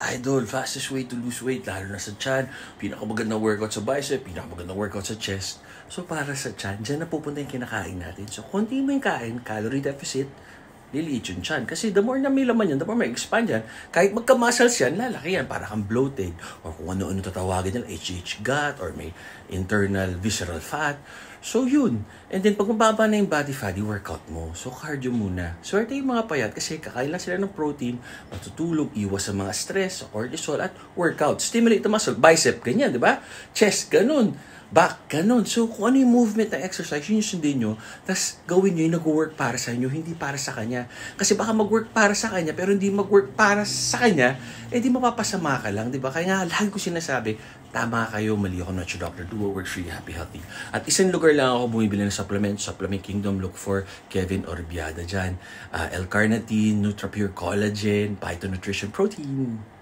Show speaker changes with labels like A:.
A: Idol, fastest way to lose weight, lalo na sa tiyan. Pinakamagandang workout sa bicep, pinakamagandang workout sa chest. So para sa tiyan, dyan na pupunta yung kinakain natin. So konti mo yung kain, calorie deficit, liliit yung tiyan. Kasi the more na may laman yan, the more may expand yan. Kahit magka-muscles yan, lalaki yan. Para kang bloated. Or kung ano-ano tatawagin yan, HH gut, or may internal visceral fat. So yun. And then pag mababa na yung body fat, workout mo. So cardio muna. Swerte yung mga payat kasi kakain lang sila ng protein, matutulog, iwas sa mga stress, cortisol, at workout. Stimulate the muscle. Bicep, ganyan, di ba? Chest, ganun. Back, ganun. So, kung ano yung movement ng exercise, yun yung sundin nyo. Tapos, gawin nyo yung nag-work para sa inyo, hindi para sa kanya. Kasi baka mag-work para sa kanya, pero hindi mag-work para sa kanya, di mapapasama ka lang, di ba? Kaya nga, lagi ko sinasabi, tama kayo, mali ako, not your doctor. Do what works for you, happy, healthy. At isang lugar lang ako bumibili ng supplement Kingdom. Look for Kevin Orbiada dyan. L-carnitine, NutraPure Collagen, Phyto Nutrition Protein.